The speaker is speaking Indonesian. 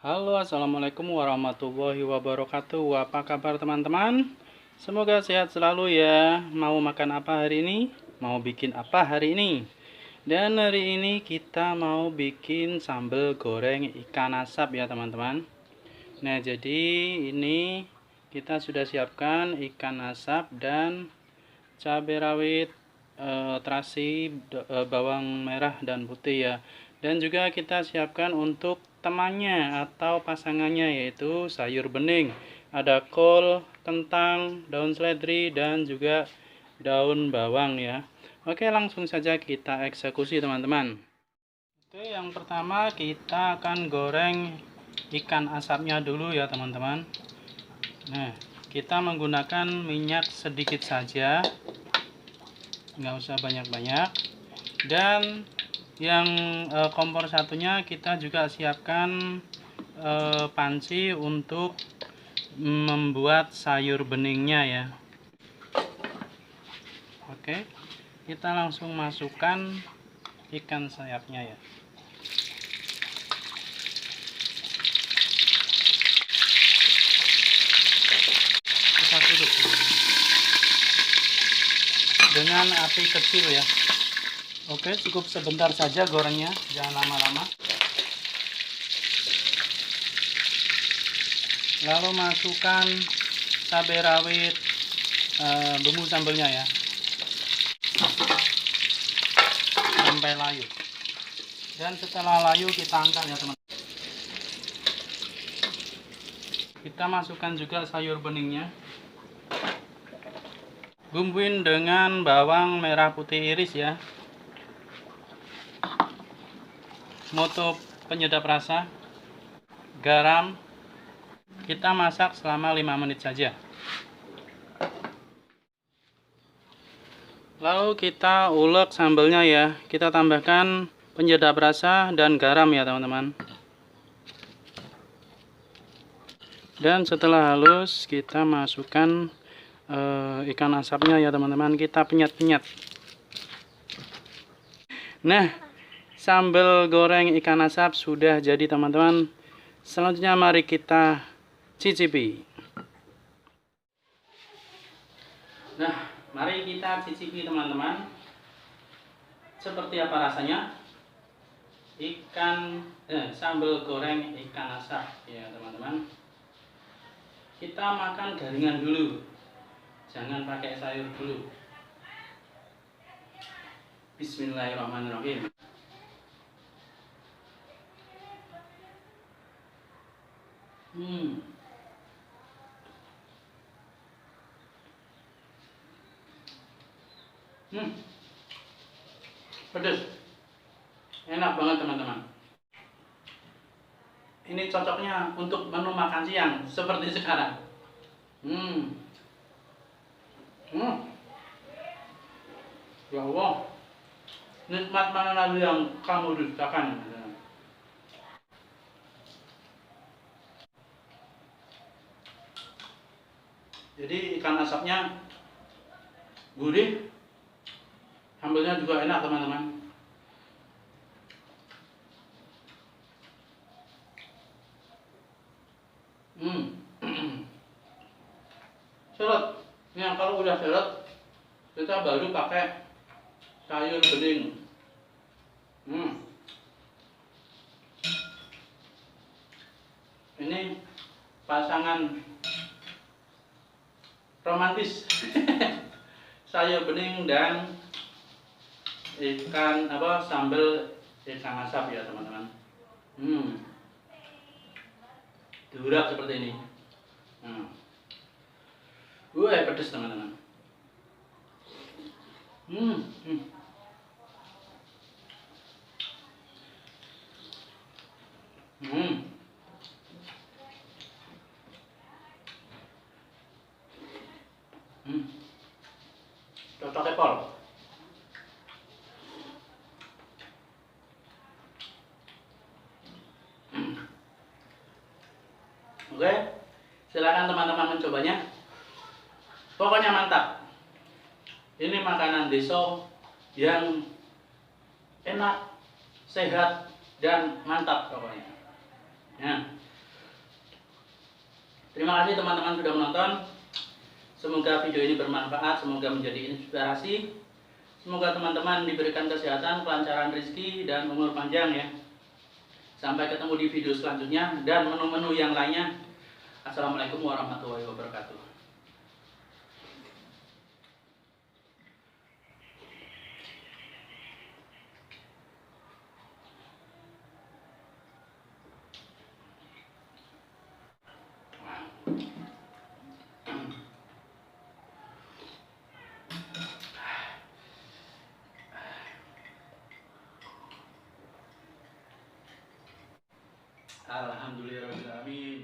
Halo, assalamualaikum warahmatullahi wabarakatuh. Apa kabar teman-teman? Semoga sehat selalu ya. Mau makan apa hari ini? Mau bikin apa hari ini? Dan hari ini kita mau bikin sambal goreng ikan asap ya teman-teman. Nah, jadi ini kita sudah siapkan ikan asap dan cabai rawit, terasi, bawang merah dan putih ya. Dan juga kita siapkan untuk temannya atau pasangannya, yaitu sayur bening. Ada kol, kentang, daun seledri, dan juga daun bawang ya. Oke, langsung saja kita eksekusi teman-teman. Oke, yang pertama kita akan goreng ikan asapnya dulu ya teman-teman. Nah, kita menggunakan minyak sedikit saja, nggak usah banyak-banyak. Dan yang kompor satunya kita juga siapkan panci untuk membuat sayur beningnya ya. Oke, kita langsung masukkan ikan sayapnya ya. Kita tutup dengan api kecil ya. Oke, cukup sebentar saja gorengnya, jangan lama-lama. Lalu masukkan cabai rawit, bumbu sambalnya ya, sampai layu. Dan setelah layu kita angkat ya teman. Kita masukkan juga sayur beningnya. Bumbuin dengan bawang merah putih iris ya. Moto penyedap rasa, garam. Kita masak selama 5 menit saja. Lalu kita ulek sambalnya ya. Kita tambahkan penyedap rasa dan garam ya teman-teman. Dan setelah halus kita masukkan ikan asapnya ya teman-teman. Kita penyet-penyet. Nah, sambal goreng ikan asap sudah jadi teman-teman. Selanjutnya mari kita cicipi. Nah, mari kita cicipi teman-teman. Seperti apa rasanya? Sambal goreng ikan asap ya teman-teman. Kita makan garingan dulu. Jangan pakai sayur dulu. Bismillahirrahmanirrahim. Pedas. Enak banget teman-teman. Ini cocoknya untuk menu makan siang seperti sekarang. Ya Allah, nikmat mana lagi yang kamu dustakan? Jadi ikan asapnya gurih, sambalnya juga enak teman-teman. Seret. Nah, kalau udah seret, kita baru pakai sayur bening. Ini pasangan romantis. Sayur bening dan ikan sambal ikan asap ya teman-teman. Durak seperti ini. Pedas teman-teman. Cocok epol. Oke, silakan teman-teman mencobanya. Pokoknya mantap. Ini makanan desa yang enak, sehat, dan mantap pokoknya. Nah, Terima kasih teman-teman sudah menonton. Semoga video ini bermanfaat, semoga menjadi inspirasi. Semoga teman-teman diberikan kesehatan, kelancaran rezeki, dan umur panjang ya. Sampai ketemu di video selanjutnya dan menu-menu yang lainnya. Assalamualaikum warahmatullahi wabarakatuh. Alhamdulillahirobbilalamin.